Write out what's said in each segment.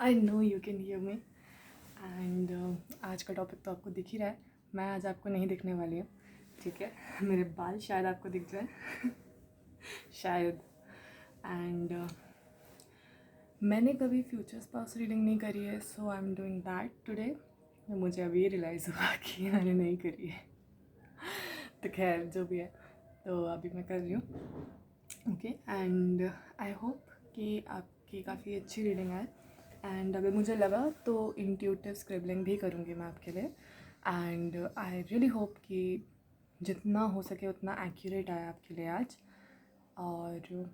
I know you can hear me and आज का topic तो आपको दिख ही रहा है. मैं आज आपको नहीं दिखने वाली हूँ, ठीक है. मेरे बाल शायद आपको दिख जाए शायद. एंड मैंने कभी फ्यूचर स्पाउस रीडिंग नहीं करी है, so I am doing that today. मुझे अभी रियलाइज़ हुआ कि मैंने नहीं करी है. तो खैर जो भी है, तो अभी मैं कर रही हूँ. ओके, एंड आई होप कि आपकी काफ़ी अच्छी रीडिंग आए. एंड अगर मुझे लगा तो इंट्यूटिव स्क्रिबलिंग भी करूँगी मैं आपके लिए. एंड आई रियली होप कि जितना हो सके उतना एक्यूरेट आया आपके लिए आज. और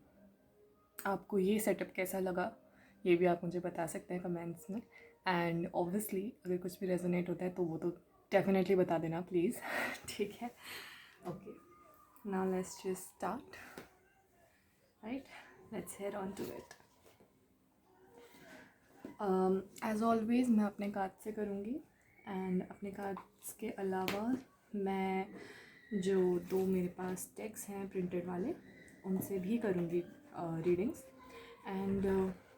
आपको ये सेटअप कैसा लगा ये भी आप मुझे बता सकते हैं कमेंट्स में. एंड ऑब्वियसली अगर कुछ भी रेजोनेट होता है तो वो तो डेफिनेटली बता देना प्लीज़. ठीक है. Okay, now let's just start. Right, let's head on to it. As always मैं अपने कार्ड से करूँगी. एंड अपने कार्ड्स के अलावा मैं जो दो मेरे पास टेक्स्ट हैं प्रिंटेड वाले उनसे भी करूँगी रीडिंग्स. एंड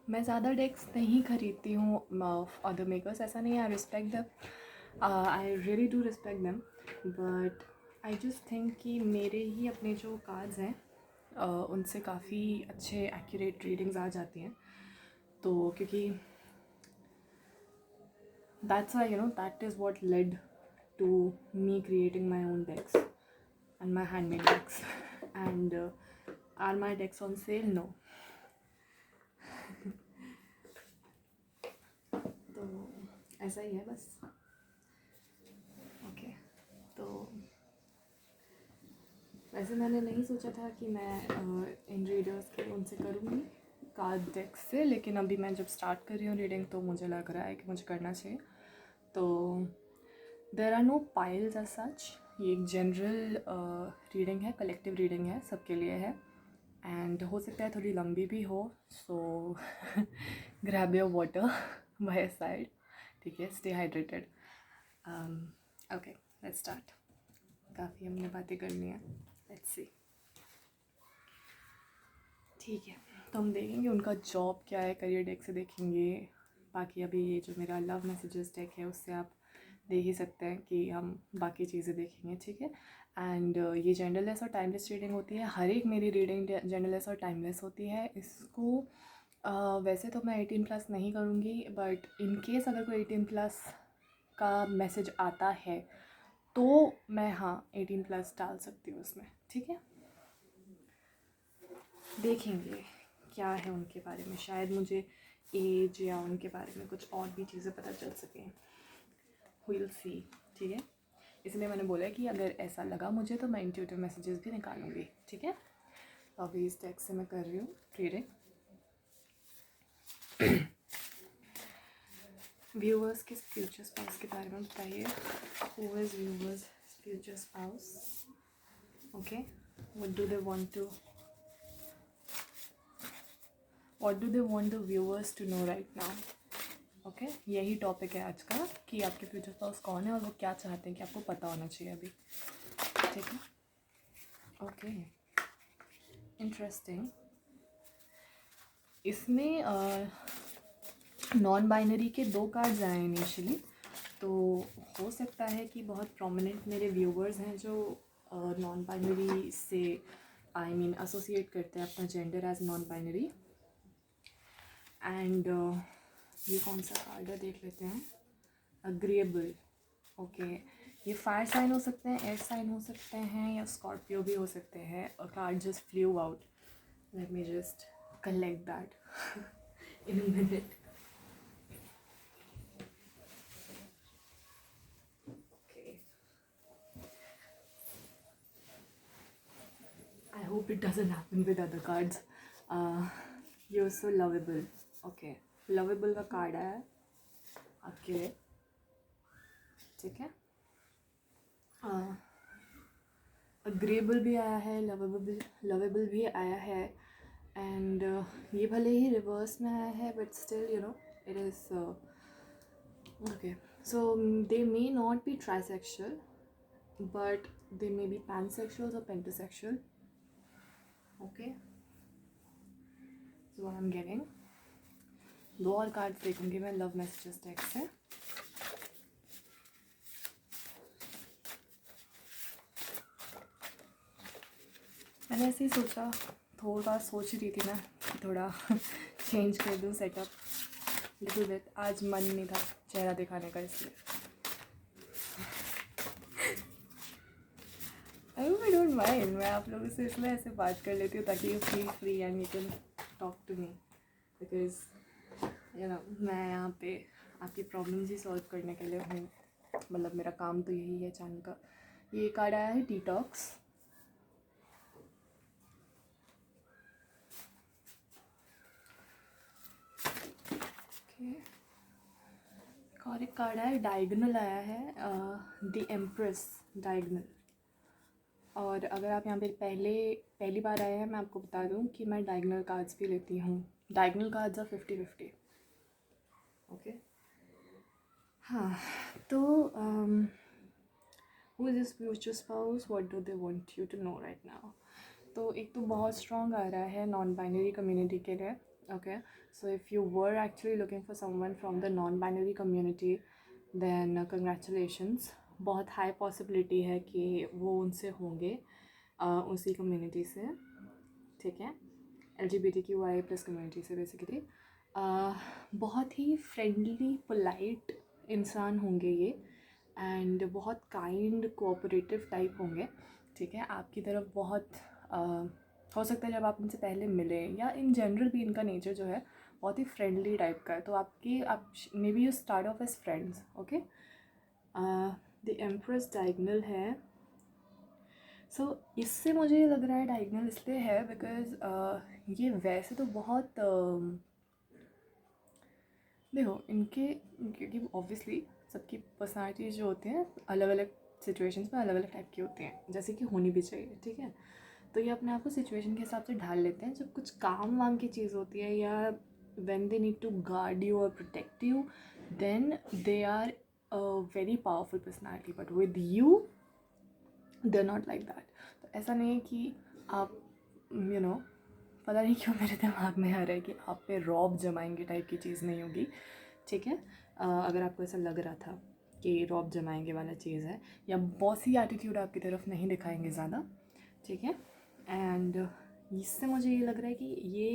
मैं ज़्यादा डेक्स नहीं खरीदती हूँ अदर मेकर्स. ऐसा नहीं है, I respect them, I really do respect them. But I just think कि मेरे ही अपने जो कार्ड्स हैं उनसे काफ़ी अच्छे एक्यूरेट रीडिंग्स आ जाती हैं. तो क्योंकि that's why, that is what led to me creating my own decks and my handmade decks. And are my decks on sale? No. तो ऐसा ही है बस. ओके, तो वैसे मैंने नहीं सोचा था कि मैं इन रीडर्स के उनसे करूँगी कार्ड डेक से, लेकिन अभी मैं जब स्टार्ट कर रही हूँ रीडिंग तो मुझे लग रहा है कि मुझे करना चाहिए. तो there are no piles as such. ये एक जनरल रीडिंग है, कलेक्टिव रीडिंग है, सबके लिए है. एंड हो सकता है थोड़ी लंबी भी हो, सो grab your water by side. ठीक है, stay hydrated. Okay, let's start. काफ़ी हमने बातें करनी है. Let's see. ठीक है, तो हम देखेंगे उनका जॉब क्या है, करियर डेक से देखेंगे. बाकी अभी ये जो मेरा लव मैसेजेस डेक है उससे आप देख ही सकते हैं कि हम बाकी चीज़ें देखेंगे. ठीक है. एंड ये जेंडरलेस और टाइमलेस रीडिंग होती है. हर एक मेरी रीडिंग जेंडरलेस और टाइमलेस होती है. इसको वैसे तो मैं 18+ नहीं करूँगी, बट इन केस अगर कोई 18+ का मैसेज आता है तो मैं 18+ डाल सकती हूँ उसमें. ठीक है, देखेंगे क्या है उनके बारे में. शायद मुझे एज या उनके बारे में कुछ और भी चीज़ें पता चल सकें. Will see. ठीक है, इसलिए मैंने बोला कि अगर ऐसा लगा मुझे तो मैं इंट्यूटिव मैसेजेस भी निकालूंगी. ठीक है. अभी इस टेक्स्ट से मैं कर रही हूँ रीडिंग. व्यूअर्स के फ्यूचर स्पाउस के बारे में बताइए. Who is viewers future spouse? Okay, what do they want the viewers to know right now. Okay, यही टॉपिक है आज का कि आपके फ्यूचर स्पाउस कौन है और वो क्या चाहते हैं कि आपको पता होना चाहिए अभी. ठीक है. Okay, interesting. इसमें नॉन बाइनरी के 2 कार्ड्स आए इनिशियली. तो हो सकता है कि बहुत प्रोमिनेंट मेरे व्यूवर्स हैं जो नॉन बाइनरी से एसोसिएट करते हैं अपना gender as non binary. And ये कौन सा कार्ड है देख लेते हैं. अग्रीएबल. ओके, ये फायर साइन हो सकते हैं, एयर साइन हो सकते हैं, या स्कॉर्पियो भी हो सकते हैं. और card just flu out. Let me just collect that in a minute. I hope it doesn't happen with other cards. You're so lovable. Okay, lovable का कार्ड है आपके लिए. ठीक है. अग्रेबल भी आया है, लवेबल भी आया है. एंड ये भले ही रिवर्स में आया है but still it is okay. So they may not be trisexual but they may be pansexual और pentasexual. Okay, so what I'm getting. दो और कार्ड्स देखूंगी मैं लव मैसेजेस डेक से। मैंने ऐसे ही सोचा, थोड़ा सोच रही थी मैं कि थोड़ा चेंज कर दूँ सेटअप लिटिल बिट। आज मन नहीं था चेहरा दिखाने का, इसलिए आई डोंट माइंड। मैं आप लोगों से इसलिए ऐसे बात कर लेती हूँ ताकि you feel free and you can talk to me, because you know मैं यहाँ पे आपकी प्रॉब्लम्स ही सॉल्व करने के लिए हूँ। मतलब मेरा काम तो यही है चैनल का। ये कार्ड आया है डिटॉक्स। और एक कार्ड है डायगोनल आया है, द एम्प्रेस डायगोनल। और अगर आप यहाँ पे पहली बार आए हैं, मैं आपको बता दूँ कि मैं डायगोनल कार्ड्स भी लेती हूँ। Diagonal cards are 50-50। ओके, हाँ। तो who is this future spouse, what do they want you to know right now. तो एक तो बहुत स्ट्रॉन्ग आ रहा है नॉन बाइनरी कम्युनिटी के लिए। Okay, so if you were actually looking for someone from the non binary community, then congratulations. बहुत high possibility है कि वो उनसे होंगे, उसी कम्युनिटी से, ठीक है, LGBTQI+ कम्युनिटी से बेसिकली। बहुत ही फ्रेंडली पोलाइट इंसान होंगे ये, एंड बहुत काइंड कोऑपरेटिव टाइप होंगे, ठीक है। आपकी तरफ बहुत हो सकता है जब आप इनसे पहले मिले या इन जनरल भी इनका नेचर जो है बहुत ही फ्रेंडली टाइप का है। तो आप maybe you start off as friends. Okay, the empress diagonal है। सो इससे मुझे लग रहा है डायगोनल इसलिए है बिकॉज ये वैसे तो बहुत देखो इनके, क्योंकि ऑब्वियसली सबकी पर्सनालिटीज़ जो होती हैं अलग अलग सिचुएशंस में अलग अलग टाइप की होती हैं, जैसे कि होनी भी चाहिए, ठीक है। तो ये अपने आप को सिचुएशन के हिसाब से ढाल लेते हैं। जब कुछ काम वाम की चीज़ होती है या when they need to guard you और protect you, then they are a very powerful personality, but with you they are not like that. तो ऐसा नहीं है कि आप पता नहीं क्यों मेरे दिमाग में आ रहा है कि आप पे रौब जमाएंगे टाइप की चीज़ नहीं होगी, ठीक है। अगर आपको ऐसा लग रहा था कि रौब जमाएंगे वाला चीज़ है, या बॉसी एटीट्यूड आपकी तरफ नहीं दिखाएंगे ज़्यादा, ठीक है। एंड इससे मुझे ये लग रहा है कि ये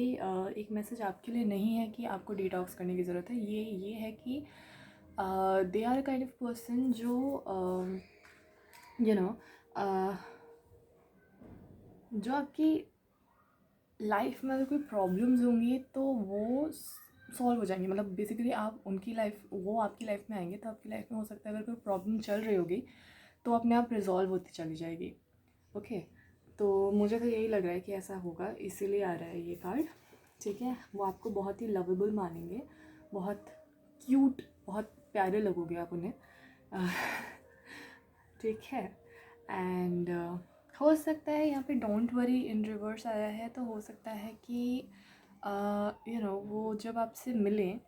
एक मैसेज आपके लिए नहीं है कि आपको डिटॉक्स करने की ज़रूरत है। ये है कि they are kind of person जो जो आपकी लाइफ में अगर कोई प्रॉब्लम्स होंगी तो वो सॉल्व हो जाएंगी। मतलब बेसिकली आप उनकी लाइफ, वो आपकी लाइफ में आएंगे तो आपकी लाइफ में हो सकता है अगर कोई प्रॉब्लम चल रही होगी तो अपने आप रिजॉल्व होती चली जाएगी। ओके, तो मुझे तो यही लग रहा है कि ऐसा होगा, इसीलिए आ रहा है ये कार्ड, ठीक है। वो आपको बहुत ही लवेबल मानेंगे, बहुत क्यूट, बहुत प्यारे लगोगे आप उन्हें, ठीक है। एंड हो सकता है यहाँ पे डोंट वरी इन रिवर्स आया है, तो हो सकता है कि वो जब आपसे मिलें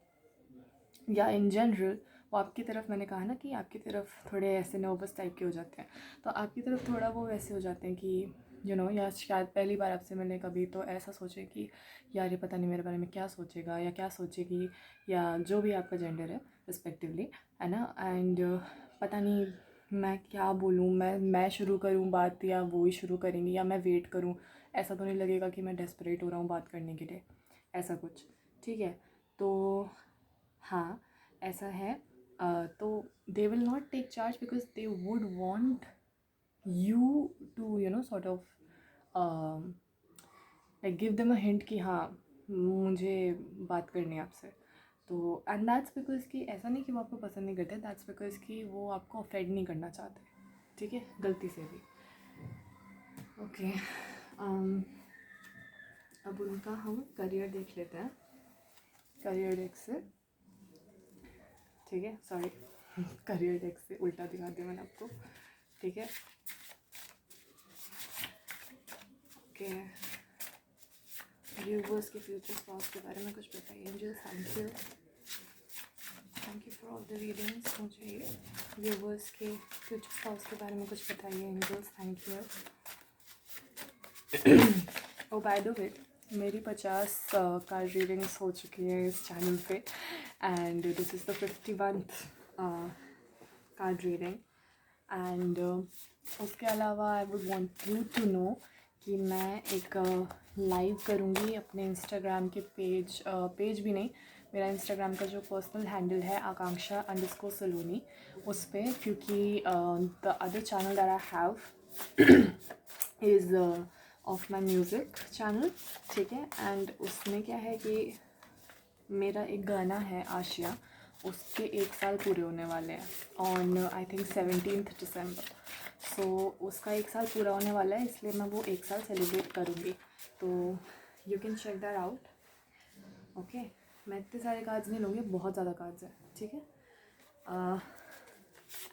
या इन जनरल वो आपकी तरफ, मैंने कहा ना कि आपकी तरफ थोड़े ऐसे नर्वस टाइप के हो जाते हैं, तो आपकी तरफ थोड़ा वो वैसे हो जाते हैं कि या शायद पहली बार आपसे मिले कभी तो ऐसा सोचे कि यार ये पता नहीं मेरे बारे में क्या सोचेगा या क्या सोचेगी, या जो भी आपका जेंडर है रिस्पेक्टिवली, है ना। एंड पता नहीं मैं क्या बोलूँ, मैं शुरू करूँ बात या वो ही शुरू करेंगी, या मैं वेट करूँ। ऐसा तो नहीं लगेगा कि मैं डेस्परेट हो रहा हूँ बात करने के लिए, ऐसा कुछ, ठीक है। तो हाँ, ऐसा है। तो they will not take charge because they would want you to sort of like give them a hint कि हाँ मुझे बात करनी है आपसे। तो एंड दैट्स बिकॉज कि ऐसा नहीं कि वो आपको पसंद नहीं करते, दैट्स बिकॉज कि वो आपको ऑफेंड नहीं करना चाहते, ठीक है, गलती से भी। ओके, अब उनका हम करियर देख लेते हैं करियर डेक से, ठीक है। सॉरी, करियर डेक से उल्टा दिखा दिया मैंने आपको, ठीक है। ओके, व्यूवर्स के फ्यूचर स्पाउस के बारे में कुछ बताइए angel. Thank you for all the readings. मुझे व्यूवर्स के फ्यूचर स्पाउस के बारे में कुछ बताइए angels, thank you. Oh by the way, मेरी 50 कार्ड रीडिंग्स हो चुकी है इस चैनल पे and this is the 51th card reading and उसके अलावा I would want you to know कि मैं एक लाइव करूँगी अपने इंस्टाग्राम के पेज भी नहीं, मेरा इंस्टाग्राम का जो पर्सनल हैंडल है आकांक्षा_सलोनी, उस पर, क्योंकि the other channel that I have is of my music channel, ठीक है। एंड उसमें क्या है कि मेरा एक गाना है आशिया, उसके 1 साल पूरे होने वाले हैं on I think 17th December। सो उसका 1 साल पूरा होने वाला है, इसलिए मैं वो 1 साल सेलिब्रेट करूँगी, तो you can check that out. Okay, मैं इतने सारे कार्ड्स नहीं लूँगी, बहुत ज़्यादा कार्ड्स हैं, ठीक है।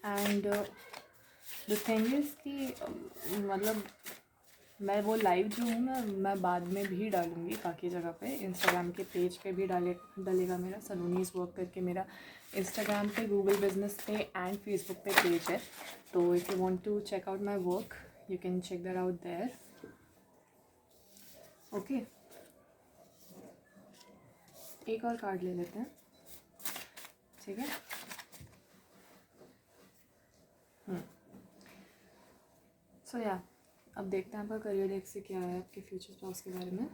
एंड द थिंग इज़ कि मतलब मैं वो लाइव जो हूँ मैं बाद में भी डालूँगी बाकी जगह पे, इंस्टाग्राम के पेज पे भी डलेगा मेरा सलोनीज़ वर्क करके, मेरा इंस्टाग्राम पे, गूगल बिजनेस पे एंड फेसबुक पे पेज है, तो if you want to check out my work you can check that out there. Okay, एक और कार्ड ले लेते हैं, ठीक है। सो या अब देखते हैं आपका करियर डेक से क्या है, आपके फ्यूचर प्लॉन्स के बारे में।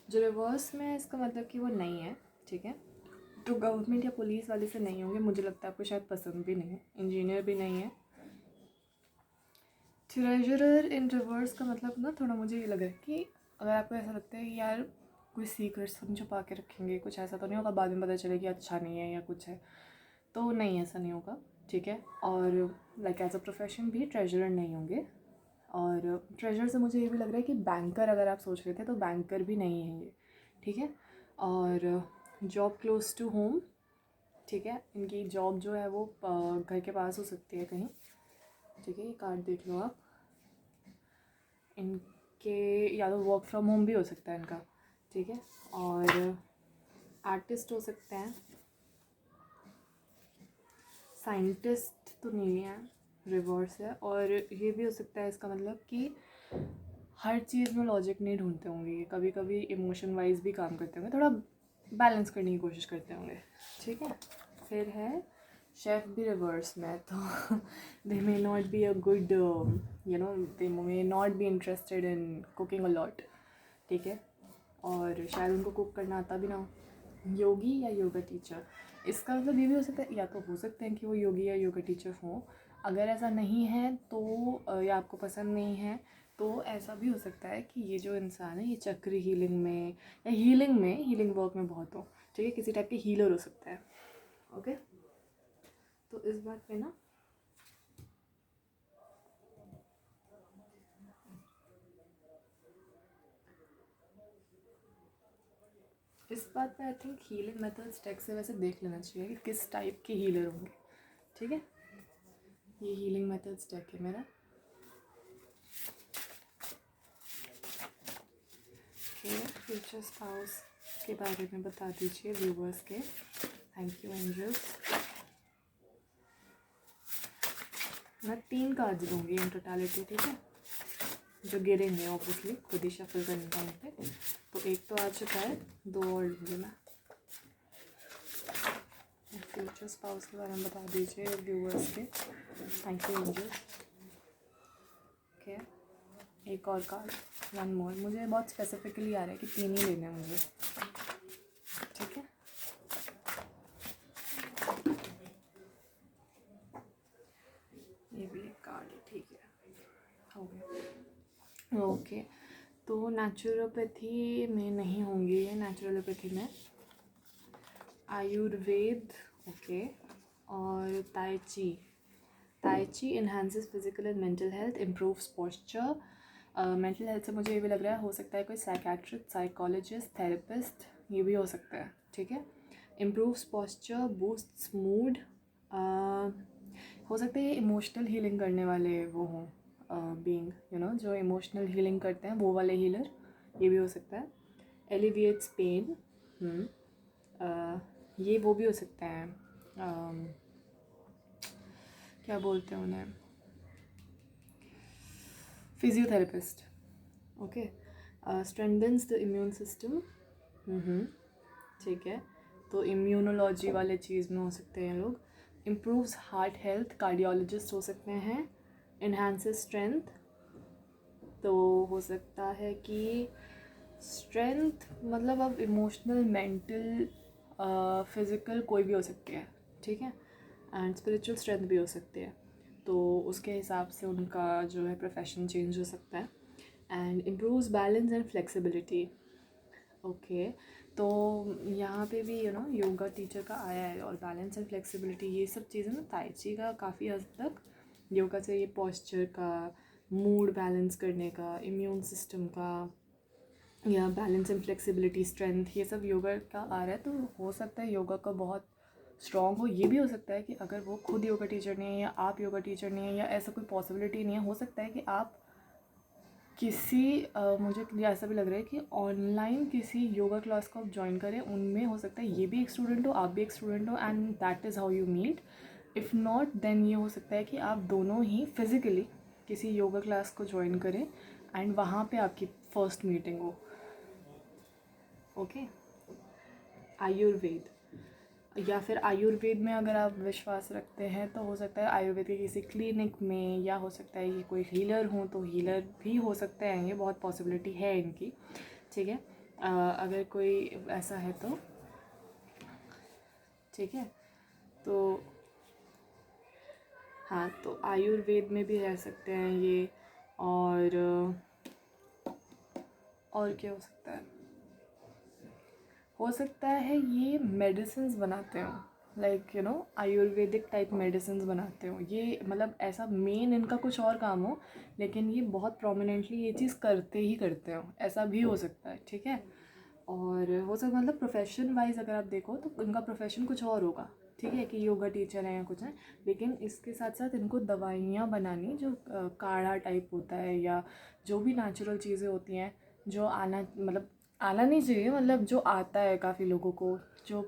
जो रिवर्स में है इसका मतलब कि वो नहीं है, ठीक है। तो गवर्नमेंट या पुलिस वाले से नहीं होंगे, मुझे लगता है आपको शायद पसंद भी नहीं है, इंजीनियर भी नहीं है। ट्रेजरर इन रिवर्स का मतलब ना थोड़ा मुझे ये लग रहा है कि अगर आपको ऐसा लगता है कि यार कोई सीक्रेट्स हम छुपा के रखेंगे, कुछ ऐसा तो नहीं होगा बाद में पता चले कि अच्छा नहीं है या कुछ है, तो नहीं, ऐसा नहीं होगा, ठीक है। और लाइक एज अ प्रोफेशन भी ट्रेजरर नहीं होंगे। और ट्रेजर से मुझे ये भी लग रहा है कि बैंकर अगर आप सोच रहे थे तो बैंकर भी नहीं है ये, ठीक है। और जॉब क्लोज टू होम, ठीक है, इनकी जॉब जो है वो घर के पास हो सकती है कहीं, ठीक है। ये कार्ड देख लो आप, इनके या तो वर्क फ्रॉम होम भी हो सकता है इनका, ठीक है। और आर्टिस्ट हो सकते हैं, साइंटिस्ट तो नहीं है, रिवर्स है। और ये भी हो सकता है इसका मतलब कि हर चीज़ में लॉजिक नहीं ढूंढते होंगे, ये कभी कभी इमोशन वाइज भी काम करते होंगे, थोड़ा बैलेंस करने की कोशिश करते होंगे, ठीक है। फिर है शेफ़ भी रिवर्स में, तो they may not be a good you know, they may not be interested in cooking a lot, ठीक है। और शायद उनको कुक करना आता भी ना हो। योगी या योगा टीचर, इसका मतलब ये भी हो सकता है, या तो हो सकते हैं कि वो योगी या योगा टीचर हों। अगर ऐसा नहीं है तो या आपको पसंद नहीं है तो ऐसा भी हो सकता है कि ये जो इंसान है ये चक्र हीलिंग में या हीलिंग वर्क में बहुत हो, ठीक है, किसी टाइप के हीलर हो सकता है। ओके, तो इस बात पे ना इस बात पे I think healing methods take से वैसे देख लेना चाहिए कि किस टाइप के हीलर होंगे, ठीक है। ये हीलिंग मेथड्स टेक है मेरा। फ्यूचर स्पाउस के बारे में बता दीजिए व्यूवर्स के। Thank you angels. मैं 3 कार्ड्स दूँगी इन टोटलिटी, ठीक है, जो गिरेंगे ऑब्वियसली खुद ही शफल करने टाइम पे। तो एक तो आ चुका है, 2 और लूँगी मैं। फ्यूचर स्पाउस के बारे में बता दीजिए व्यूवर्स के। Thank you angels. ओके, एक और कार्ड, 1 मोर। मुझे बहुत स्पेसिफिकली आ रहा है कि 3 ही लेने हैं मुझे, ठीक है। ये भी एक कार्ड है, ठीक है, हो गया। ओके, तो नेचुरोपैथी में नहीं होंगी ये, नेचुरोपैथी में आयुर्वेद, ओके। और ताई ची enhances physical and mental health, improves posture. Mental health से मुझे ये भी लग रहा है हो सकता है कोई साइकेट्रिस्ट, साइकोलॉजिस्ट, थेरेपिस्ट, ये भी हो सकता है, ठीक है। इम्प्रूव्स पोस्चर, बूस्ट्स मूड, हो सकता है ये इमोशनल हीलिंग करने वाले वो हों, बीइंग यू नो जो इमोशनल हीलिंग करते हैं वो वाले हीलर, ये भी हो सकता है। एलिविएट्स पेन, ये वो भी हो सकते हैं, क्या बोलते हैं उन्हें, physiotherapist, okay. Strengthens the immune system, ठीक है, तो इम्यूनोलॉजी वाले चीज़ में हो सकते हैं लोग। इम्प्रूव्स हार्ट हेल्थ, कार्डियोलॉजिस्ट हो सकते हैं। इन्हांसेस स्ट्रेंथ, तो हो सकता है कि स्ट्रेंथ मतलब अब इमोशनल, मेंटल, फिज़िकल कोई भी हो सकती है, ठीक है, एंड स्पिरिचुअल स्ट्रेंथ भी हो सकती है, तो उसके हिसाब से उनका जो है प्रोफेशन चेंज हो सकता है। And improves balance and flexibility, okay, तो यहाँ पे भी योगा टीचर का आया है, और बैलेंस एंड फ्लेक्सिबिलिटी ये सब चीज़ें ना tai chi का काफ़ी हद तक योगा से, ये पॉस्चर का, मूड बैलेंस करने का, इम्यून सिस्टम का, या बैलेंस एंड फ्लेक्सिबिलिटी, स्ट्रेंथ, ये सब योगा का आ रहा है। तो हो सकता है योगा का बहुत स्ट्रॉन्ग हो। ये भी हो सकता है कि अगर वो खुद योगा टीचर नहीं है या आप योगा टीचर नहीं है या ऐसा कोई पॉसिबिलिटी नहीं है, हो सकता है कि आप किसी मुझे ऐसा भी लग रहा है कि ऑनलाइन किसी योगा क्लास को आप ज्वाइन करें, उनमें हो सकता है ये भी एक स्टूडेंट हो, आप भी एक स्टूडेंट हो, and that is how you meet. If not then ये हो सकता है कि आप दोनों ही फिज़िकली किसी योगा क्लास को ज्वाइन करें एंड वहाँ पे आपकी फ़र्स्ट मीटिंग हो। ओके, आयुर्वेद, या फिर आयुर्वेद में अगर आप विश्वास रखते हैं तो हो सकता है आयुर्वेद के किसी क्लिनिक में, या हो सकता है ये कोई हीलर हो तो हीलर भी हो सकते हैं, ये बहुत पॉसिबिलिटी है इनकी, ठीक है, अगर कोई ऐसा है तो, ठीक है, तो हाँ, तो आयुर्वेद में भी रह सकते हैं ये, और क्या हो सकता है ये मेडिसिन्स बनाते हो, लाइक आयुर्वेदिक टाइप मेडिसिन्स बनाते हो, ये मतलब ऐसा मेन इनका कुछ और काम हो, लेकिन ये बहुत प्रोमिनेंटली ये चीज़ करते ही करते हो, ऐसा भी हो सकता है, ठीक है। और हो सकता मतलब प्रोफेशन वाइज अगर आप देखो तो इनका प्रोफेशन कुछ और होगा, ठीक है, कि योगा टीचर हैं या कुछ है, लेकिन इसके साथ साथ इनको दवाइयाँ बनानी, जो काढ़ा टाइप होता है या जो भी नेचुरल चीज़ें होती हैं, जो आना नहीं चाहिए, मतलब जो आता है काफ़ी लोगों को, जो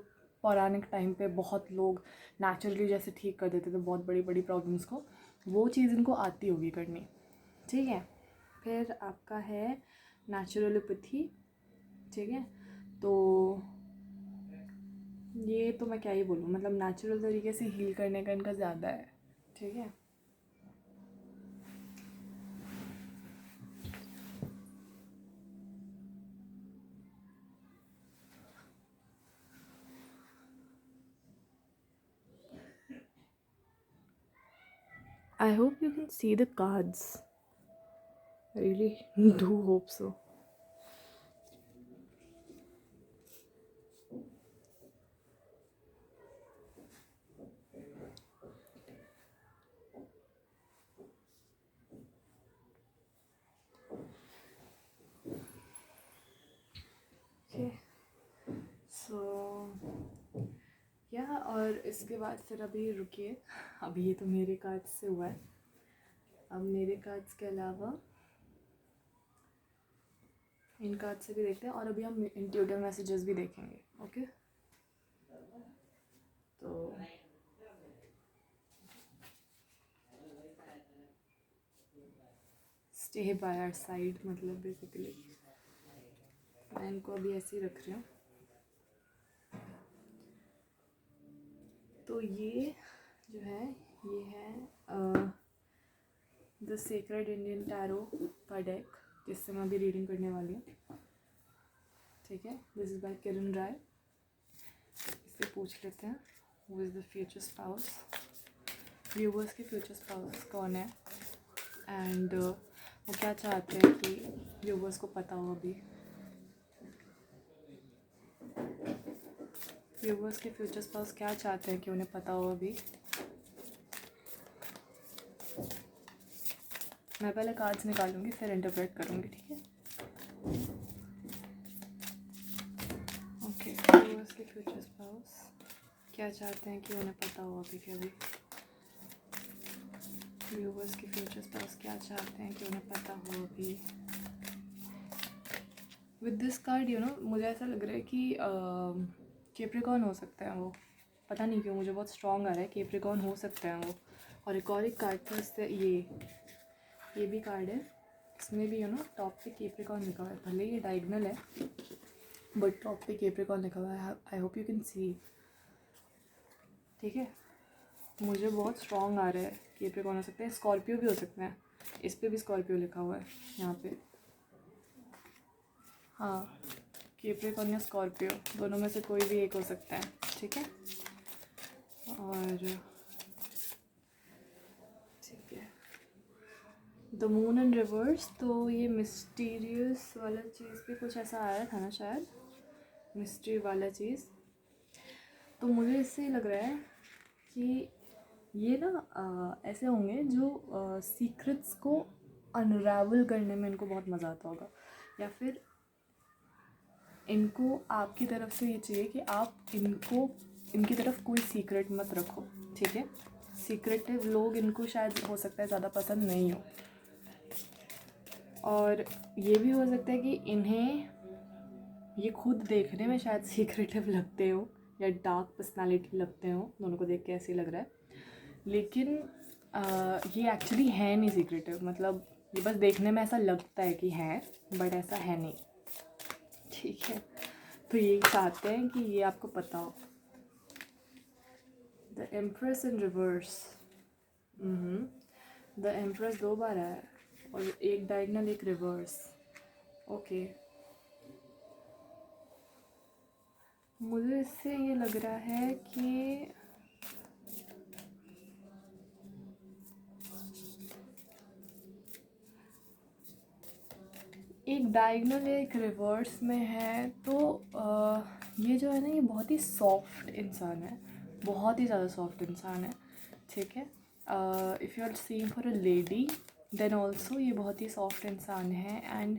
पौराणिक टाइम पे बहुत लोग नेचुरली जैसे ठीक कर देते थे बहुत बड़ी बड़ी प्रॉब्लम्स को, वो चीज़ इनको आती होगी करनी, ठीक है। फिर आपका है नेचुरलोपैथी, ठीक है, तो ये तो मैं क्या ही बोलूँ, मतलब नेचुरल तरीके से हील करने का इनका ज़्यादा है, ठीक है। I hope you can see the cards. I really do hope so. Okay. So या और इसके बाद फिर अभी रुकिए, अभी ये तो मेरे कार्ड्स से हुआ है, अब मेरे कार्ड्स के अलावा इन कार्ड से भी देखते हैं, और अभी हम इंट्यूटिव मैसेजेस भी देखेंगे, ओके। तो स्टे बाय आवर साइड, मतलब बेसिकली मैं इनको अभी ऐसे ही रख रही हूँ। तो ये जो है, ये है द सेक्रेड इंडियन टैरो का डेक, जिससे मैं अभी रीडिंग करने वाली हूँ, ठीक है। दिस इज़ बाय किरण राय। इससे पूछ लेते हैं who is the future spouse, viewers के फ्यूचर स्पाउस कौन है, एंड वो क्या चाहते हैं कि व्यूवर्स को पता हो। अभी व्यूवर्स के फ्यूचर स्पाउस क्या चाहते हैं कि उन्हें पता हो अभी। मैं पहले कार्ड्स निकालूंगी फिर इंटरप्रेट करूंगी, ठीक है। ओके, व्यूवर्स के फ्यूचर स्पाउस क्या चाहते हैं कि उन्हें पता हो अभी के अभी। व्यूवर्स के फ्यूचर स्पाउस क्या चाहते हैं कि उन्हें पता हो अभी। विद दिस कार्ड मुझे ऐसा लग रहा है कि कैप्रिकॉर्न हो सकता है वो, पता नहीं क्यों मुझे बहुत स्ट्रॉन्ग आ रहा है, कैप्रिकॉर्न हो सकता है वो। और एक कार्ड था इससे, ये भी कार्ड है, इसमें भी टॉप पे कैप्रिकॉर्न लिखा हुआ है, भले ये डायगोनल है बट टॉप पे कैप्रिकॉर्न लिखा हुआ है। I hope you can see, ठीक है। मुझे बहुत स्ट्रॉन्ग आ रहा है, कैप्रिकॉर्न हो सकता है, स्कॉर्पियो भी हो सकता है, इस पर भी स्कॉर्पियो लिखा हुआ है यहाँ पे। हाँ, कैप्रिकॉर्न या स्कॉर्पियो दोनों में से कोई भी एक हो सकता है, ठीक है। और ठीक है, द मून इन रिवर्स, तो ये मिस्टीरियस वाला चीज़ भी कुछ ऐसा आया था ना शायद, मिस्ट्री वाला चीज़। तो मुझे इससे लग रहा है कि ये ना ऐसे होंगे जो सीक्रेट्स को अनरावल करने में इनको बहुत मज़ा आता होगा, या फिर इनको आपकी तरफ से ये चाहिए कि आप इनकी तरफ कोई सीक्रेट मत रखो, ठीक है। सीक्रेटिव लोग इनको शायद हो सकता है ज़्यादा पसंद नहीं हो, और ये भी हो सकता है कि इन्हें ये खुद देखने में शायद सीक्रेटिव लगते हो या डार्क पर्सनालिटी लगते हो, दोनों को देख के ऐसे ही लग रहा है, लेकिन ये एक्चुअली है नहीं सीक्रेटिव, मतलब ये बस देखने में ऐसा लगता है कि है बट ऐसा है नहीं, ठीक है। तो ये चाहते हैं कि ये आपको पता हो। The empress in reverse, the empress 2 बार है और एक डायगोनल एक रिवर्स, ओके। मुझे इससे ये लग रहा है कि एक डायगोनल एक रिवर्स में है, तो ये जो है ना, ये बहुत ही सॉफ्ट इंसान है, बहुत ही ज़्यादा सॉफ्ट इंसान है, ठीक है। If you are seeing for a lady then also ये बहुत ही सॉफ्ट इंसान है। एंड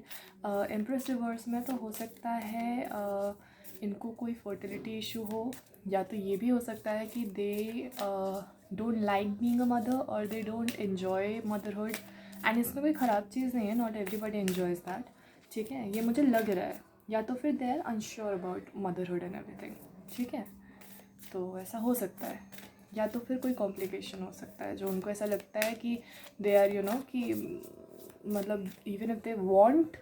एम्प्रेस रिवर्स में तो हो सकता है इनको कोई फर्टिलिटी इशू हो, या तो ये भी हो सकता है कि they don't like being a mother और they don't enjoy motherhood. And इसमें कोई ख़राब चीज़ नहीं है, नॉट एवरीबडी एन्जॉयज़ दैट, ठीक है। ये मुझे लग रहा है, या तो फिर they are unsure about motherhood and everything, ठीक है। तो ऐसा हो सकता है, या तो फिर कोई कॉम्प्लिकेशन हो सकता है जो उनको ऐसा लगता है कि दे आर कि मतलब इवन इफ दे वांट,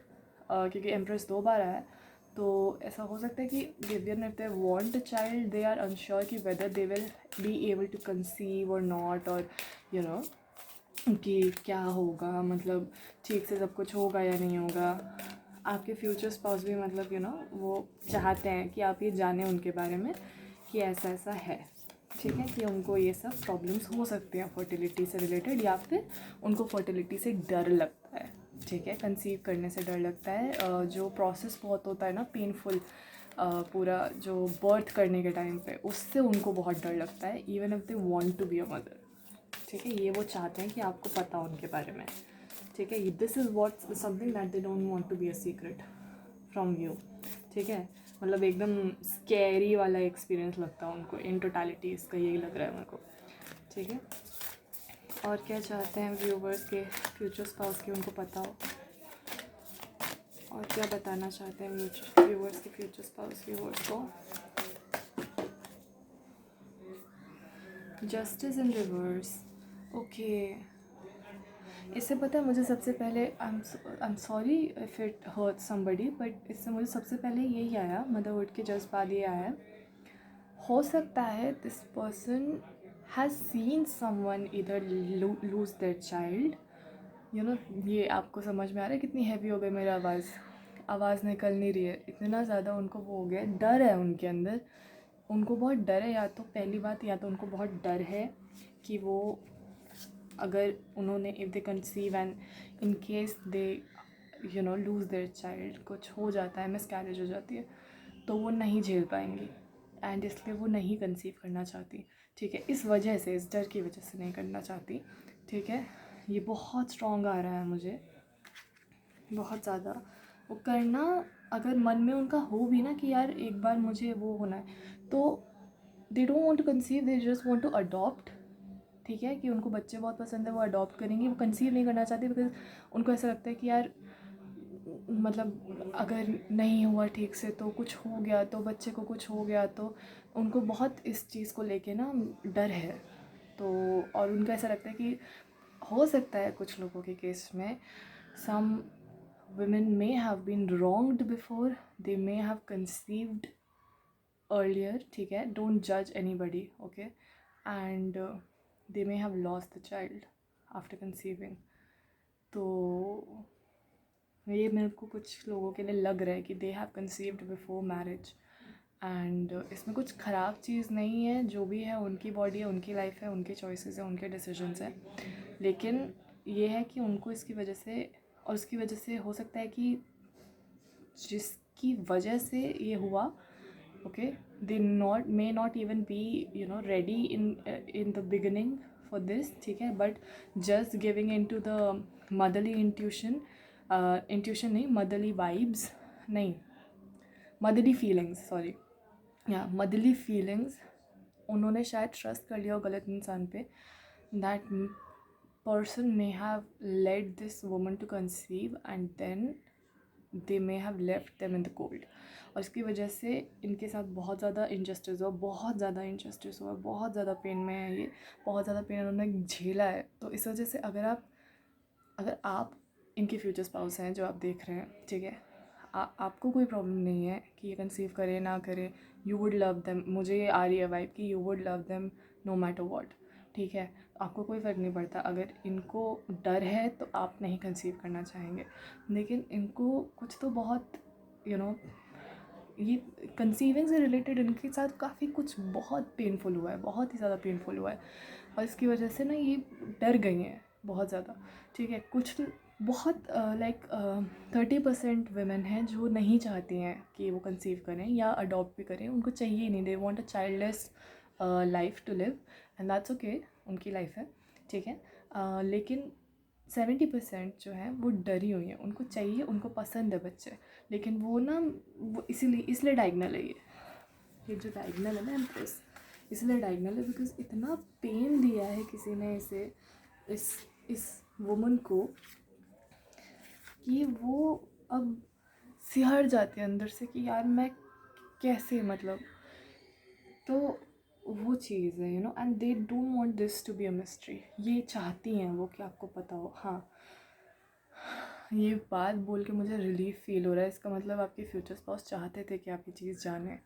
क्योंकि एम्प्रेस 2 बार आया है, तो ऐसा हो सकता है कि even if they want a child they are unsure कि whether they will be able to conceive और नॉट, और कि क्या होगा, मतलब ठीक से सब कुछ होगा या नहीं होगा। आपके फ्यूचर स्पाउस भी मतलब वो चाहते हैं कि आप ये जानें उनके बारे में कि ऐसा ऐसा है, ठीक है, कि उनको ये सब प्रॉब्लम्स हो सकती हैं फर्टिलिटी से रिलेटेड, या फिर उनको फर्टिलिटी से डर लगता है, ठीक है, कंसीव करने से डर लगता है। जो प्रोसेस बहुत होता है ना पेनफुल, पूरा जो बर्थ करने के टाइम पे, उससे उनको बहुत डर लगता है, even if they want to be a mother, ठीक है। ये वो चाहते हैं कि आपको पता हो उनके बारे में, ठीक है। This is what something that they don't want to be a secret from you, ठीक है। मतलब एकदम स्कैरी वाला एक्सपीरियंस लगता है उनको, इन टोटालिटी इसका यही लग रहा है मेरे को, ठीक है। और क्या चाहते हैं व्यूवर्स के फ्यूचर स्पाउस की उनको पता हो, और क्या बताना चाहते हैं व्यूवर्स के फ्यूचर स्पाउस व्यूवर्स को। Justice in reverse, okay. इससे पता है मुझे सबसे पहले, I am sorry if it hurt somebody, but इससे मुझे सबसे पहले यही आया, मदरहुड के जस्ट बाद ये आया, हो सकता है this person has seen someone इधर लूज देयर चाइल्ड, ये आपको समझ में आ रहा है कितनी हैवी हो गई मेरी आवाज़ निकल नहीं रही है, इतना ज़्यादा उनको वो हो गया, डर है उनके अंदर, उनको बहुत डर है। या तो पहली बात, या तो उनको बहुत डर है कि वो अगर उन्होंने if they conceive and in case they lose their child, कुछ हो जाता है, मिसकैरेज हो जाती है, तो वो नहीं झेल पाएंगी, एंड इसलिए वो नहीं कंसीव करना चाहती, ठीक है। इस वजह से, इस डर की वजह से नहीं करना चाहती, ठीक है। ये बहुत स्ट्रॉन्ग आ रहा है मुझे, बहुत ज़्यादा। वो करना अगर मन में उनका हो भी ना कि यार एक बार मुझे वो होना है, तो they don't want to conceive, they just want to adopt, ठीक है, कि उनको बच्चे बहुत पसंद है, वो अडॉप्ट करेंगी, वो कंसीव नहीं करना चाहती, बिकॉज उनको ऐसा लगता है कि यार मतलब अगर नहीं हुआ ठीक से तो कुछ हो गया, तो बच्चे को कुछ हो गया, तो उनको बहुत इस चीज़ को लेके ना डर है। तो और उनको ऐसा लगता है कि हो सकता है कुछ लोगों के केस में some women may have been wronged before, they may have conceived earlier, ठीक है, don't judge anybody, okay, and they may have lost the child after conceiving. तो ये मेरे को कुछ लोगों के लिए लग रहा है कि they have conceived before marriage, and इसमें कुछ ख़राब चीज़ नहीं है, जो भी है उनकी बॉडी है, उनकी लाइफ है, उनके चॉइसेस हैं, उनके डिसीजंस हैं, लेकिन ये है कि उनको इसकी वजह से, और उसकी वजह से हो सकता है कि जिसकी वजह से ये हुआ, okay, they may not even be ready in the beginning for this, ठीक है, but just giving in to the motherly intuition नहीं, मदरली वाइब्स नहीं, मदरली फीलिंग्स, सॉरी, या मदरली फीलिंग्स, उन्होंने शायद ट्रस्ट कर लिया हो गलत इंसान पे, that person may have let this woman to conceive and then they may have left them in the cold, और इसकी वजह से इनके साथ बहुत ज़्यादा इनजस्टिस हुआ, बहुत ज़्यादा पेन में है ये, बहुत ज़्यादा पेन उन्होंने झेला है. तो इस वजह से अगर आप इनके फ्यूचर स्पाउस हैं जो आप देख रहे हैं, ठीक है, आपको कोई प्रॉब्लम नहीं है कि ये कंसीव करें ना करें, यू वुड लव देम, मुझे ये आ रही है वाइब कि you would love them no matter what, ठीक है, आपको कोई फ़र्क नहीं पड़ता. अगर इनको डर है तो आप नहीं कंसीव करना चाहेंगे, लेकिन इनको कुछ तो बहुत ये कंसीविंग से रिलेटेड इनके साथ काफ़ी कुछ बहुत पेनफुल हुआ है, बहुत ही ज़्यादा पेनफुल हुआ है, और इसकी वजह से ना ये डर गई हैं बहुत ज़्यादा, ठीक है. कुछ बहुत 30% वेमेन हैं जो नहीं चाहती हैं कि वो कंसीव करें या अडॉप्ट भी करें, उनको चाहिए ही नहीं, they want a childless life to live, and that's okay, उनकी लाइफ है, ठीक है. लेकिन 70% जो है वो डरी हुई हैं, उनको चाहिए, उनको पसंद है बच्चे, लेकिन वो इसलिए डायगनल है ये जो डायगनल है ना एम्प्रेस, इसलिए डायगनल है बिकॉज इतना पेन दिया है किसी ने इसे, इस वुमन को, कि वो अब सिहर जाती है अंदर से कि यार मैं कैसे, मतलब, तो वो चीज़ है and they don't want this to be a mystery. ये चाहती हैं वो कि आपको पता हो. हाँ, ये बात बोल के मुझे रिलीफ फील हो रहा है, इसका मतलब आपके फ्यूचर स्पाउस चाहते थे कि आप ये चीज़ जाने.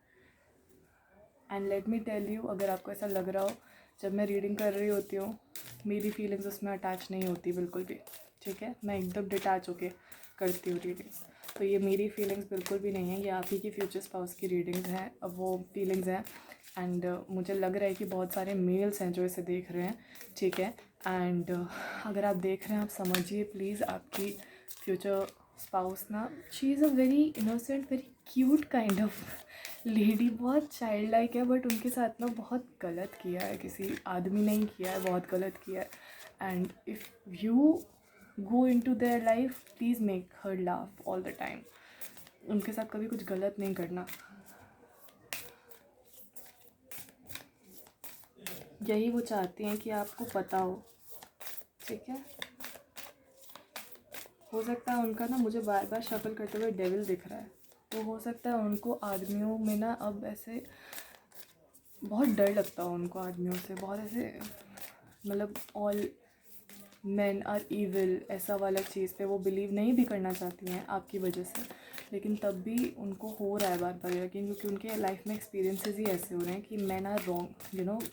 And let me tell you, अगर आपको ऐसा लग रहा हो, जब मैं रीडिंग कर रही होती हूँ मेरी फीलिंग्स उसमें अटैच नहीं होती बिल्कुल भी, ठीक है, मैं एकदम डिटैच होके करती हूँ रीडिंग्स, तो ये मेरी फीलिंग्स बिल्कुल भी नहीं है, ये आप ही की फ्यूचर स्पाउस की रीडिंग्स हैं, अब वो फीलिंग्स हैं. एंड मुझे लग रहा है कि बहुत सारे मेल्स हैं जो इसे देख रहे हैं, ठीक है, एंड अगर आप देख रहे हैं, आप समझिए प्लीज़, आपकी फ्यूचर स्पाउस ना, she is a very innocent, very cute kind of lady, बहुत चाइल्ड लाइक है, बट उनके साथ ना बहुत गलत किया है, किसी आदमी ने ही किया है, बहुत गलत किया है. And if you go into their life, please make her laugh all the time, उनके साथ कभी कुछ गलत नहीं करना. यही वो चाहती हैं कि आपको पता हो, ठीक है. हो सकता है उनका ना, मुझे बार बार शफल करते हुए डेविल दिख रहा है, तो हो सकता है उनको आदमियों में ना अब ऐसे बहुत डर लगता हो, उनको आदमियों से बहुत ऐसे, मतलब ऑल मैन आर ईविल, ऐसा वाला चीज़ पे वो बिलीव नहीं भी करना चाहती हैं आपकी वजह से, लेकिन तब भी उनको हो रहा है बार बार यकीन, क्योंकि उनके लाइफ में एक्सपीरियंसेस ही ऐसे हो रहे हैं कि men are wrong,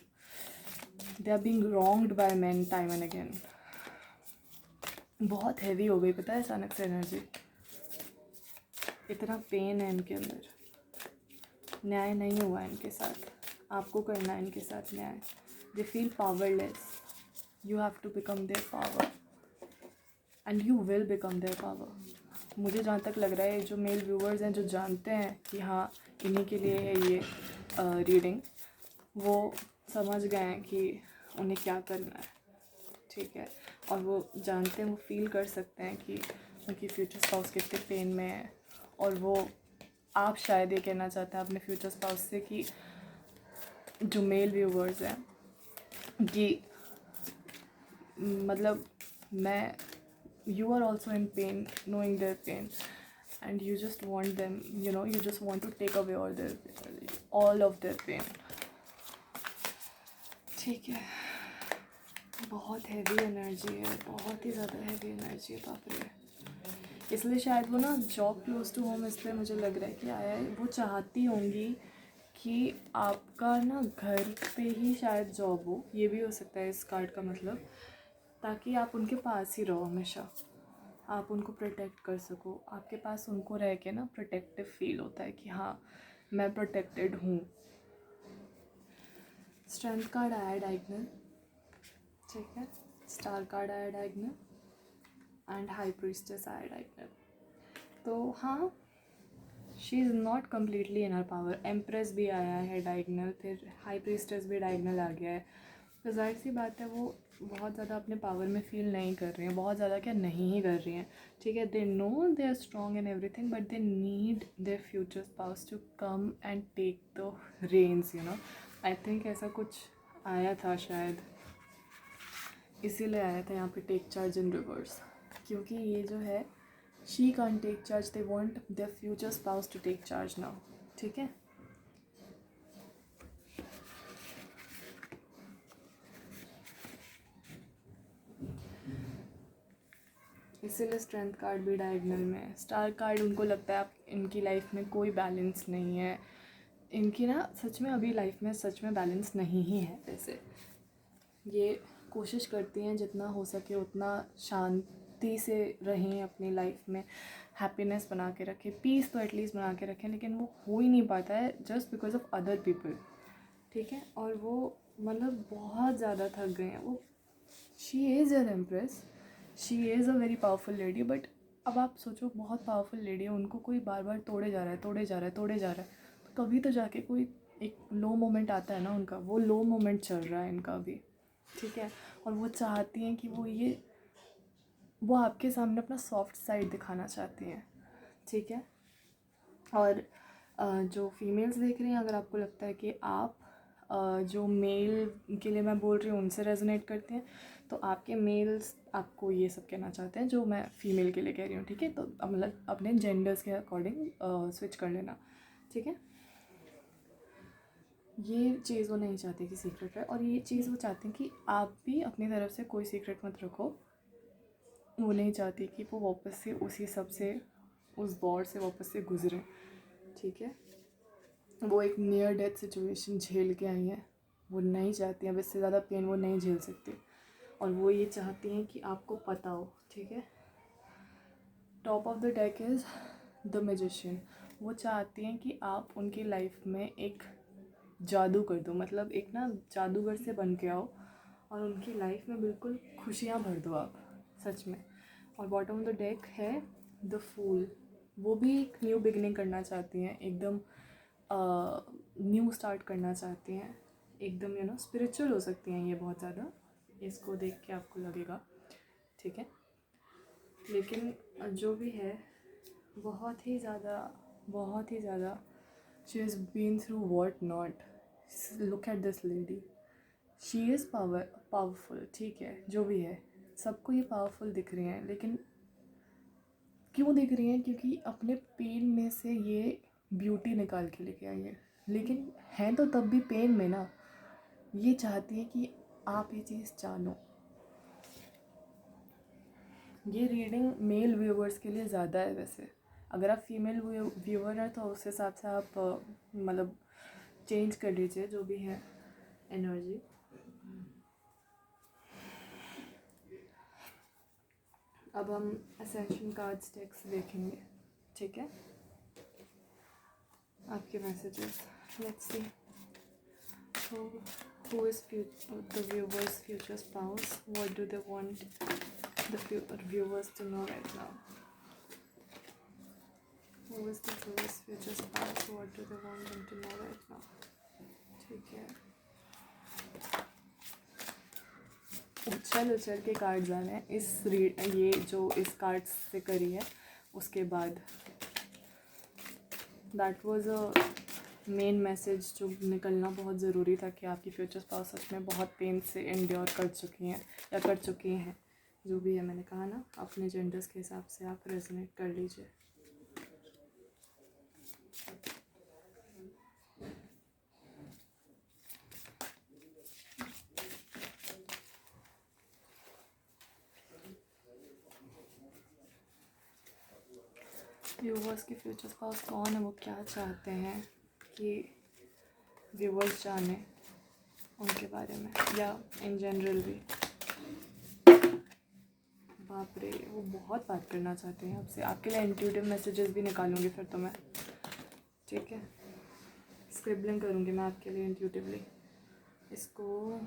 they are being wronged by men time and again. बहुत हैवी हो गई, पता है, अचानक से एनर्जी, इतना पेन है इनके अंदर, न्याय नहीं हुआ इनके साथ, आपको करना है इनके साथ न्याय. They feel powerless, you have to become their power and you will become their power. मुझे जहाँ तक लग रहा है, जो मेल व्यूअर्स हैं जो जानते हैं कि हाँ इन्हीं के लिए है ये रीडिंग, वो समझ गए हैं कि उन्हें क्या करना है, ठीक है, और वो जानते हैं, वो फील कर सकते हैं कि उनकी फ्यूचर स्पाउस कितने पेन में है. और वो, आप शायद ये कहना चाहते हैं अपने फ्यूचर स्पाउस से कि जो मेल व्यूअर्स हैं कि मतलब you are also in pain, knowing their pain, and you just want them, you just want to take away all of their pain. ठीक है, बहुत हैवी एनर्जी है, बहुत ही ज़्यादा हैवी एनर्जी है, बाप रे. इसलिए शायद वो ना जॉब क्लोज टू होम इसलिए मुझे लग रहा है कि आया है। वो चाहती होंगी कि आपका ना घर पे ही शायद जॉब हो, ये भी हो सकता है इस कार्ड का मतलब, ताकि आप उनके पास ही रहो हमेशा, आप उनको प्रोटेक्ट कर सको। आपके पास उनको रह के ना प्रोटेक्टिव फील होता है कि हाँ मैं प्रोटेक्टेड हूँ। स्ट्रेंथ कार्ड आया डायगनल, ठीक है, स्टार कार्ड आया डायगनल एंड हाई प्रीस्टेस आया डायगनल। तो हाँ, she is not completely in her power. Empress भी आया है डायगनल, फिर हाई प्रीस्टेस भी डायगनल आ गया है। तो जाहिर सी बात है वो बहुत ज़्यादा अपने पावर में फील नहीं कर रही हैं, बहुत ज़्यादा क्या नहीं ही कर रही हैं, ठीक है। They know they are strong in everything but they need their future spouse to come and take the reins, you know. I think ऐसा कुछ आया था शायद, इसीलिए आया था यहाँ पे टेक चार्ज इन रिवर्स, क्योंकि ये जो है she can't take charge, they want their future spouse to take charge now, ठीक है। इसीलिए स्ट्रेंथ कार्ड भी डायगनल में है। स्टार कार्ड, उनको लगता है आप इनकी लाइफ में कोई बैलेंस नहीं है, इनकी ना सच में अभी लाइफ में सच में बैलेंस नहीं ही है। वैसे ये कोशिश करती हैं जितना हो सके उतना शांति से रहें अपनी लाइफ में, हैप्पीनेस बना के रखें, पीस तो एटलीस्ट बना के रखें, लेकिन वो हो ही नहीं पाता है just because of other people, ठीक है। और वो मतलब बहुत ज़्यादा थक गए हैं वो। She is an empress, she is a very powerful lady, but अब आप सोचो बहुत पावरफुल लेडी है, उनको कोई बार बार तोड़े जा रहा है, तोड़े जा रहा है, तोड़े जा रहा है, तो कभी तो जाके कोई एक लो मोमेंट आता है ना उनका, वो लो मोमेंट चल रहा है इनका अभी, ठीक है। और वो चाहती हैं कि वो आपके सामने अपना सॉफ्ट साइड दिखाना चाहती हैं, ठीक है। और जो फीमेल्स देख रही हैं, अगर आपको लगता है कि आप जो मेल के लिए मैं बोल रही हूँ उनसे रेजोनेट करते हैं, तो आपके मेल्स आपको ये सब कहना चाहते हैं जो मैं फ़ीमेल के लिए कह रही हूँ, ठीक है। तो अब मतलब अपने जेंडर्स के अकॉर्डिंग स्विच कर लेना, ठीक है। ये चीज़ वो नहीं चाहती कि सीक्रेट रहे, और ये चीज़ वो चाहती हैं कि आप भी अपनी तरफ से कोई सीक्रेट मत रखो। वो नहीं चाहती कि वो वापस से उसी सब से, उस दौर से वापस से गुजरें, ठीक है। वो एक नियर डेथ सिचुएशन झेल के आई हैं, वो नहीं चाहती हैं, अब इससे ज़्यादा पेन वो नहीं झेल सकती, और वो ये चाहती हैं कि आपको पता हो, ठीक है। Top of the deck is the magician. वो चाहती हैं कि आप उनकी लाइफ में एक जादू कर दो, मतलब एक ना जादूगर से बन के आओ और उनकी लाइफ में बिल्कुल खुशियाँ भर दो आप, सच में। और बॉटम ऑफ द डेक है द फूल। वो भी एक न्यू बिगनिंग करना चाहती हैं, एकदम न्यू स्टार्ट करना चाहती हैं, एकदम यू नो स्पिरिचुअल हो सकती हैं ये बहुत ज़्यादा, इसको देख के आपको लगेगा, ठीक है। लेकिन जो भी है बहुत ही ज़्यादा, बहुत ही ज़्यादा she is been through what not. Look at this lady, she is powerful, ठीक है, जो भी है सबको ये पावरफुल दिख रही हैं, लेकिन क्यों दिख रही हैं? क्योंकि अपने पेन में से ये ब्यूटी निकाल के लेके आई है, लेकिन हैं तो तब भी पेन में ना। ये चाहती है कि आप ये चीज़ जानो। ये रीडिंग मेल व्यूवर्स के लिए ज़्यादा है वैसे, अगर आप फीमेल व्यूवर हैं तो उस हिसाब से आप मतलब चेंज कर लीजिए जो भी है एनर्जी। अब हम असेंशन कार्ड्स टेक्स्ट देखेंगे, ठीक है, आपके messages. Let's see who is the viewers future spouse, what do they want the viewers to know right now? Who is the viewers future spouse, what do they want them to know right now? ठीक है, उछल उछल के cards आने हैं ये जो इस कार्ड्स से करी है उसके बाद। That was a main message जो निकलना बहुत ज़रूरी था कि आपकी फ्यूचर स्पाउस सच में बहुत पेन से एंड्योर कर चुकी हैं या कर चुकी हैं, जो भी है। मैंने कहा ना, अपने जेंडर्स के हिसाब से आप रेजोनेट कर लीजिए। व्यूवर्स के फ्यूचर स्पाउस कौन है, वो क्या चाहते हैं कि व्यूवर्स जाने उनके बारे में, या इन जनरल भी। बाप रे, वो बहुत बात करना चाहते हैं आपसे। आपके लिए इंट्यूटिव मैसेजेस भी निकालूंगी फिर तो मैं, ठीक है। स्क्रिबलिंग करूंगी मैं आपके लिए इंट्यूटिवली। इसको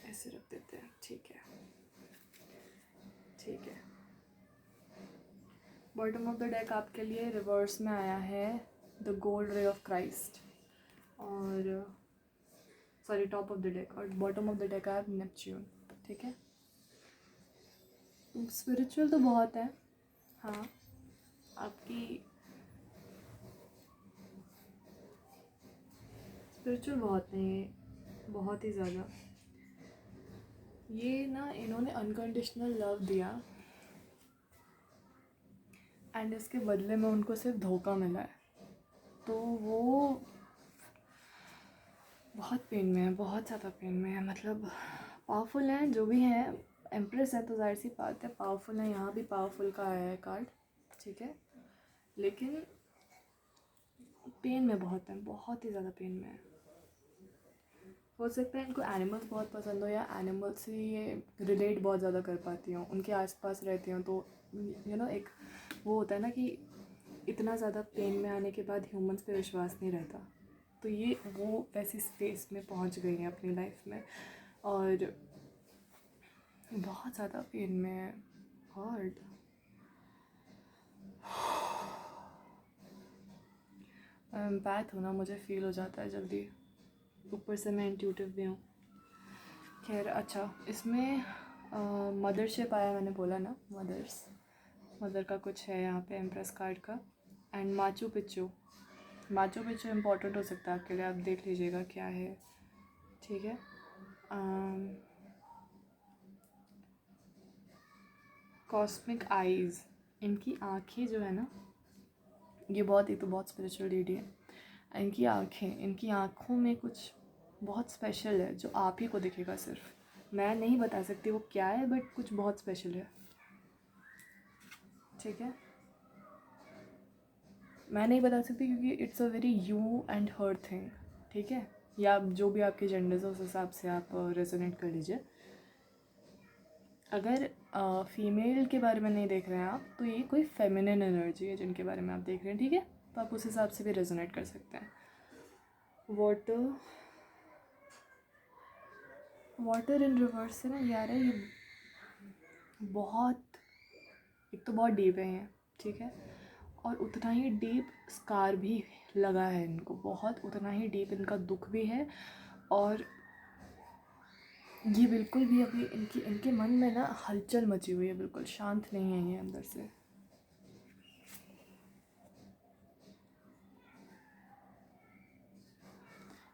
ऐसे रख देते हैं, ठीक है ठीक है। बॉटम ऑफ द डेक आपके लिए रिवर्स में आया है the gold ray of Christ, और sorry top of the deck, और बॉटम ऑफ द डेक आया नेपच्यून, ठीक है। स्पिरिचुअल तो बहुत है, हाँ। आपकी स्पिरिचुअल बहुत नहीं, बहुत ही ज़्यादा। ये ना, इन्होंने अनकंडीशनल लव दिया एंड इसके बदले में उनको सिर्फ धोखा मिला है, तो वो बहुत पेन में है, बहुत ज़्यादा पेन में है। मतलब पावरफुल हैं जो भी हैं, एम्प्रेस है तो जाहिर सी बात है पावरफुल है। यहाँ भी पावरफुल का आया है कार्ड, ठीक है, लेकिन पेन में बहुत है, बहुत ही ज़्यादा पेन में है। हो सकता है इनको एनिमल्स बहुत पसंद हो, या एनिमल्स से ये रिलेट बहुत ज़्यादा कर पाती हूँ, उनके आसपास रहती हूँ, तो एक वो होता है ना कि इतना ज़्यादा पेन में आने के बाद ह्यूमंस पे विश्वास नहीं रहता, तो ये वो वैसी स्पेस में पहुँच गई हैं अपनी लाइफ में, और बहुत ज़्यादा पेन में है। हर्ट एम्पैथ होना मुझे फील हो जाता है जल्दी, ऊपर से मैं इंट्यूटिव भी हूँ। खैर अच्छा, इसमें मदरशिप आया, मैंने बोला ना मदर का कुछ है यहाँ पे एम्प्रेस कार्ड का, एंड माचू पिच्चू इम्पोर्टेंट हो सकता है आपके लिए, आप देख लीजिएगा क्या है, ठीक है। कॉस्मिक आईज़, इनकी आँखें जो है ना, ये बहुत स्पिरिचुअल लेडी है। इनकी आँखों में कुछ बहुत स्पेशल है जो आप ही को दिखेगा, सिर्फ मैं नहीं बता सकती वो क्या है, बट कुछ बहुत स्पेशल है, ठीक है। मैं नहीं बता सकती क्योंकि it's a very you and her thing, ठीक है, या जो भी आपके जेंडर्स है उस हिसाब से आप रेजोनेट कर लीजिए। अगर फीमेल के बारे में नहीं देख रहे हैं आप, तो ये कोई फेमिनिन एनर्जी है जिनके बारे में आप देख रहे हैं, ठीक है, तो आप उस हिसाब से भी रेजोनेट कर सकते हैं। वाटर इन रिवर्स से ना यार है, ये बहुत, एक तो बहुत डीप है ये, ठीक है, और उतना ही डीप स्कार भी लगा है इनको, बहुत उतना ही डीप इनका दुख भी है, और ये बिल्कुल भी अभी इनके मन में ना हलचल मची हुई है, बिल्कुल शांत नहीं है ये अंदर से।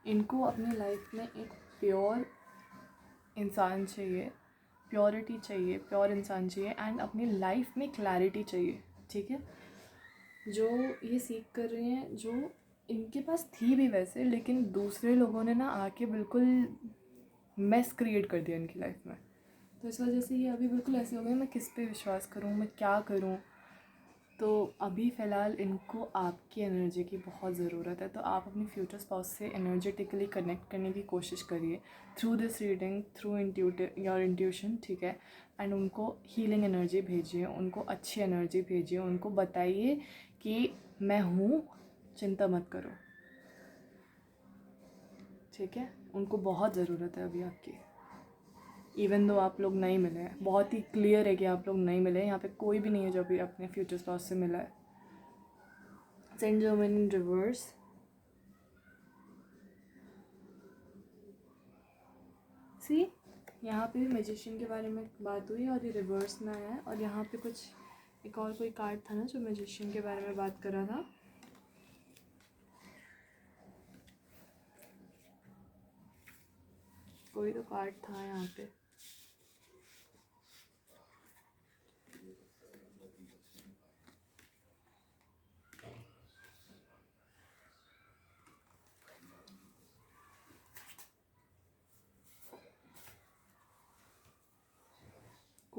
इनको अपनी लाइफ में एक प्योर इंसान चाहिए, प्योरिटी चाहिए, प्योर इंसान चाहिए, एंड अपनी लाइफ में क्लैरिटी चाहिए, ठीक है। जो ये सीख कर रही हैं, जो इनके पास थी भी वैसे, लेकिन दूसरे लोगों ने ना आके बिल्कुल मेस क्रिएट कर दिया इनकी लाइफ में, तो इस वजह से ये अभी बिल्कुल ऐसे हो गए, मैं किस पे विश्वास करूँ, मैं क्या करूँ। तो अभी फ़िलहाल इनको आपकी एनर्जी की बहुत ज़रूरत है, तो आप अपनी फ्यूचर स्पाउस से एनर्जेटिकली कनेक्ट करने की कोशिश करिए through this reading, through your intuition, ठीक है। एंड उनको हीलिंग एनर्जी भेजिए, उनको अच्छी एनर्जी भेजिए, उनको बताइए कि मैं हूँ, चिंता मत करो, ठीक है। उनको बहुत ज़रूरत है अभी आपकी, इवन दो आप लोग नहीं मिले हैं, बहुत ही क्लियर है कि आप लोग नहीं मिले हैं, यहाँ पे कोई भी नहीं है जो अभी अपने फ्यूचर स्पाउस से मिला है। सेंट जर्मन इन रिवर्स, सी यहाँ पे भी मैजिशियन के बारे में बात हुई और ये रिवर्स में आया है, और यहाँ पे कुछ एक और कोई कार्ड था ना जो मैजिशियन के बारे में बात कर रहा था, कोई तो कार्ड था यहाँ पे।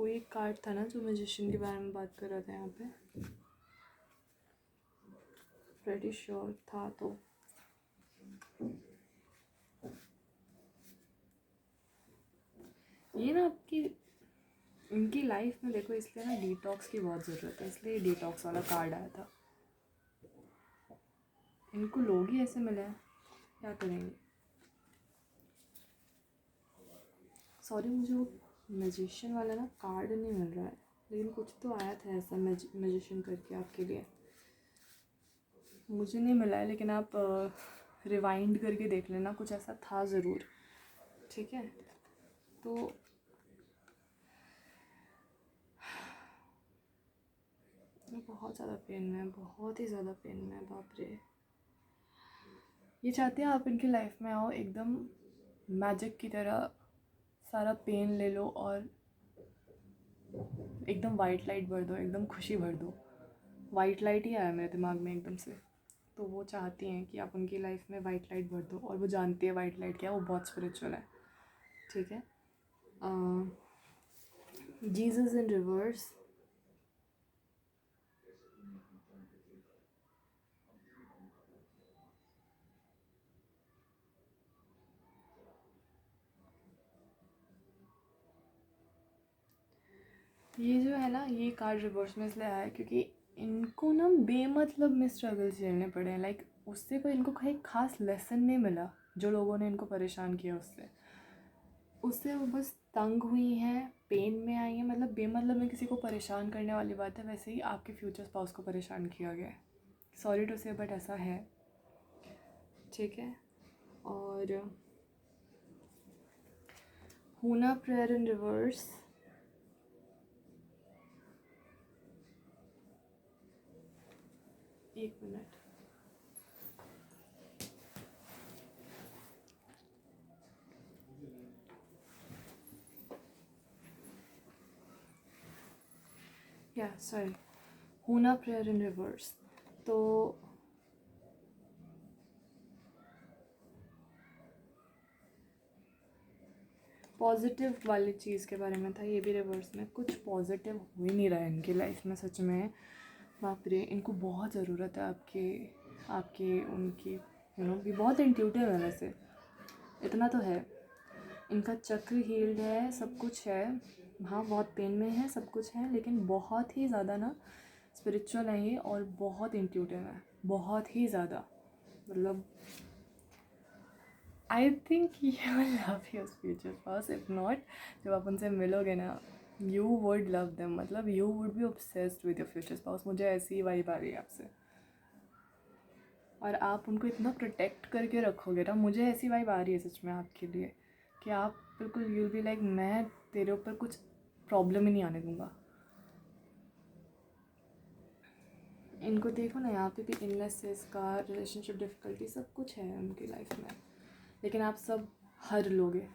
कोई एक कार्ड था ना जो मैजिशियन के बारे में बात कर रहा था यहाँ पे, प्रेटी श्योर था। तो ये ना आपकी इनकी लाइफ में देखो, इसलिए ना डिटॉक्स की बहुत ज़रूरत है, इसलिए डिटॉक्स वाला कार्ड आया था। इनको लोग ही ऐसे मिले हैं, क्या करेंगे। सॉरी, मुझे वो मैजिशियन वाला ना कार्ड नहीं मिल रहा है, लेकिन कुछ तो आया था ऐसा मैजिशियन करके आपके लिए, मुझे नहीं मिला है। लेकिन आप रिवाइंड करके देख लेना, कुछ ऐसा था ज़रूर, ठीक है। तो बहुत ज़्यादा पेन में है, बहुत ही ज़्यादा पेन में है, बाप रे। ये चाहते हैं आप इनकी लाइफ में आओ, एकदम मैजिक की तरह सारा पेन ले लो और एकदम वाइट लाइट भर दो, एकदम खुशी भर दो। वाइट लाइट ही आया मेरे दिमाग में एकदम से। तो वो चाहती हैं कि आप उनकी लाइफ में वाइट लाइट भर दो, और वो जानती है वाइट लाइट क्या है, वो बहुत स्पिरिचुअल है, ठीक है। जीसस इन रिवर्स, ये जो है ना, ये कार्ड रिवर्स में इसलिए आया है क्योंकि इनको ना बेमतलब में स्ट्रगल झेलने पड़े हैं। लाइक उससे कोई इनको कहीं खास लेसन नहीं मिला, जो लोगों ने इनको परेशान किया उससे वो बस तंग हुई हैं, पेन में आई हैं। मतलब बेमतलब में किसी को परेशान करने वाली बात है। वैसे ही आपके फ्यूचर स्पाउस को परेशान किया गया है, सॉरी टू से बट ऐसा है, ठीक है। और हूना प्रेयर इन रिवर्स, एक मिनट, या सॉरी, हूना प्रेयर इन रिवर्स। तो पॉजिटिव वाली चीज़ के बारे में था, ये भी रिवर्स में। कुछ पॉजिटिव हो ही नहीं रहा है इनकी लाइफ में, सच में बाप रे। इनको बहुत ज़रूरत है आपके आपकी उनकी, भी बहुत इंट्यूटिव है वैसे, इतना तो है। इनका चक्र हील्ड है, सब कुछ है, हाँ बहुत पेन में है, सब कुछ है, लेकिन बहुत ही ज़्यादा ना स्पिरिचुअल है ये, और बहुत इंट्यूटिव है, बहुत ही ज़्यादा। मतलब I think you love your future spouse, if not, जब आप उनसे मिलोगे ना, यू वुड लव देम, मतलब you would be obsessed with your future spouse. मुझे ऐसी ही वाइब आ रही है आपसे, और आप उनको इतना प्रोटेक्ट करके रखोगे ना, मुझे ऐसी वाइब आ रही है सच में आपके लिए, कि आप बिल्कुल यूल बी लाइक, मैं तेरे ऊपर कुछ प्रॉब्लम ही नहीं आने दूंगा। इनको देखो ना, यहाँ पे भी इलनेसेस का, रिलेशनशिप डिफ़िकल्टी, सब कुछ है उनकी लाइफ में, लेकिन आप सब हर लोगे।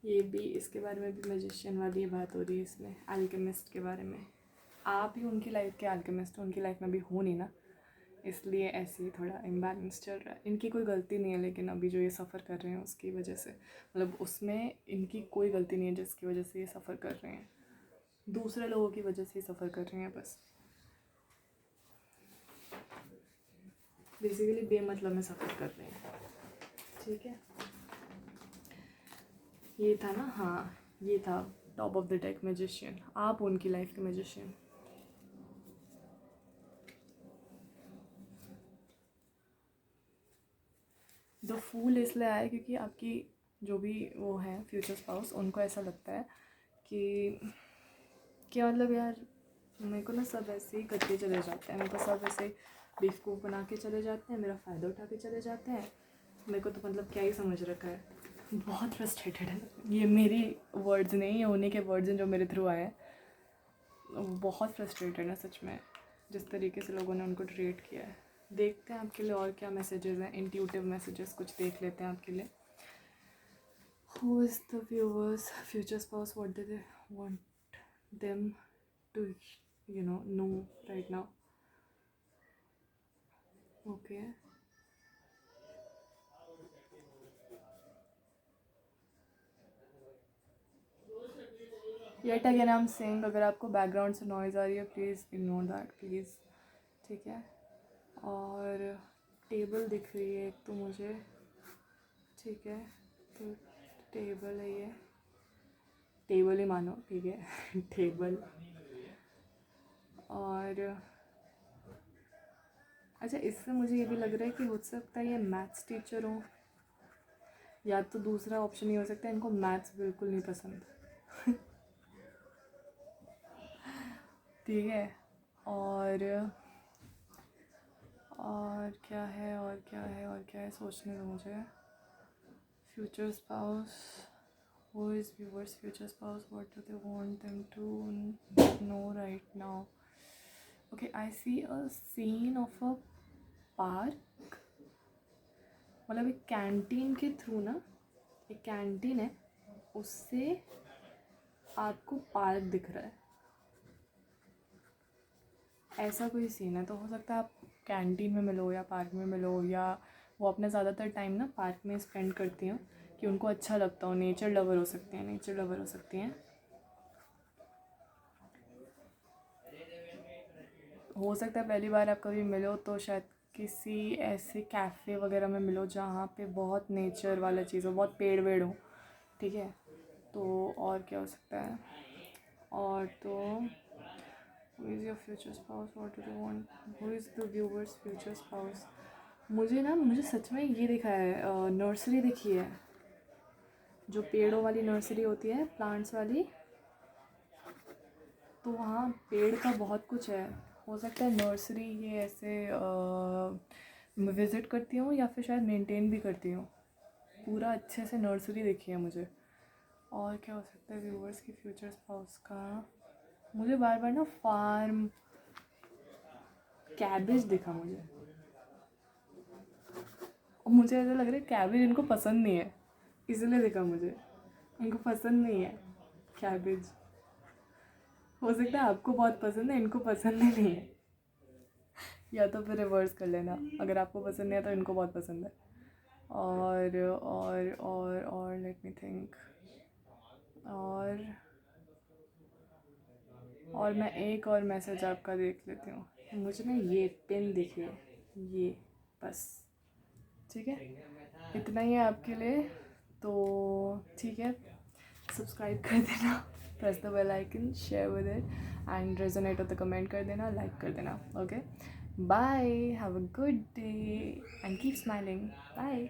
ये भी, इसके बारे में भी मैजिशियन वाली बात हो रही है इसमें, अल्केमिस्ट के बारे में। आप ही उनकी लाइफ के अल्केमिस्ट हो, उनकी लाइफ में भी हो नहीं ना, इसलिए ऐसे ही थोड़ा इम्बैलेंस चल रहा है। इनकी कोई गलती नहीं है, लेकिन अभी जो ये सफ़र कर रहे हैं उसकी वजह से, मतलब उसमें इनकी कोई गलती नहीं है जिसकी वजह से ये सफ़र कर रहे हैं, दूसरे लोगों की वजह से ही सफ़र कर रहे हैं बस। बेसिकली बेमतलब में सफ़र कर रहे हैं, ठीक है। ये था ना, हाँ ये था top of the deck magician, आप उनकी लाइफ के मैजिशियन। द फूल इसलिए आया क्योंकि आपकी जो भी वो है फ्यूचर स्पाउस, उनको ऐसा लगता है कि क्या मतलब यार, मेरे को ना सब ऐसे ही करके चले जाते हैं, मेरे को सब ऐसे बेवकूफ़ बना के चले जाते हैं, मेरा फ़ायदा उठा के चले जाते हैं, मेरे को तो मतलब क्या ही समझ रखा है। बहुत फ्रस्ट्रेटेड है, ये मेरी वर्ड्स नहीं, ये उन्हीं के वर्ड्स हैं जो मेरे थ्रू आए हैं। बहुत फ्रस्ट्रेटेड है सच में, जिस तरीके से लोगों ने उनको ट्रीट किया है। देखते हैं आपके लिए और क्या मैसेजेस हैं, इंट्यूटिव मैसेजेस कुछ देख लेते हैं आपके लिए। Who is the viewers future spouse, what do they want them to know right now? Okay, yet again I am saying, अगर आपको बैकग्राउंड से नॉइज़ आ रही है प्लीज़ इग्नोर दैट प्लीज़, ठीक है। और टेबल दिख रही है एक तो मुझे, ठीक है, तो टेबल है ये, टेबल ही मानो, ठीक है टेबल। और अच्छा, इससे मुझे ये भी लग रहा है कि हो सकता है ये मैथ्स टीचर हो, या तो दूसरा ऑप्शन ये हो सकता है इनको मैथ्स बिल्कुल नहीं पसंद ठीक है। और क्या है, और क्या है, और क्या है, सोचने दो मुझे। Future spouse, who is viewers future spouse, what do they want them to know right now? Okay, I see a scene of a park, मतलब एक कैंटीन के थ्रू ना, एक कैंटीन है उससे आपको पार्क दिख रहा है, ऐसा कोई सीन है। तो हो सकता है आप कैंटीन में मिलो या पार्क में मिलो, या वो अपना ज़्यादातर टाइम ना पार्क में स्पेंड करती हैं कि उनको अच्छा लगता हो, नेचर लवर हो सकती हैं, नेचर लवर हो सकती हैं। हो सकता है पहली बार आप कभी मिलो तो शायद किसी ऐसे कैफ़े वगैरह में मिलो जहाँ पे बहुत नेचर वाला चीज़ हो, बहुत पेड़ वेड़ हो, ठीक है। तो और क्या हो सकता है, और तो who is your future spouse, what do you want, who is the viewer's future spouse। मुझे सच में ये दिखा है, नर्सरी दिखी है, जो पेड़ों वाली नर्सरी होती है, प्लांट्स वाली, तो वहाँ पेड़ का बहुत कुछ है। हो सकता है नर्सरी ये ऐसे विज़िट करती हूँ, या फिर शायद मेंटेन भी करती हूँ, पूरा अच्छे से नर्सरी देखी है मुझे। और क्या हो सकता है व्यूवर्स की फ्यूचर स्पाउस का, मुझे बार बार ना फार्म, कैबेज दिखा मुझे, और मुझे ऐसा लग रहा है कैबेज इनको पसंद नहीं है, इसलिए दिखा मुझे, इनको पसंद नहीं है कैबेज। हो सकता है आपको बहुत पसंद है, इनको पसंद नहीं है, या तो फिर रिवर्स कर लेना, अगर आपको पसंद नहीं है तो इनको बहुत पसंद है। और लेट मी थिंक, और मैं एक और मैसेज आपका देख लेती हूँ। मुझे ना ये पेन देखिए, ये बस, ठीक है, इतना ही है आपके लिए। तो ठीक है, सब्सक्राइब कर देना, press the bell icon, share with it and resonate हो तो कमेंट कर देना, लाइक कर देना। Okay, bye, have a good day and keep smiling, bye.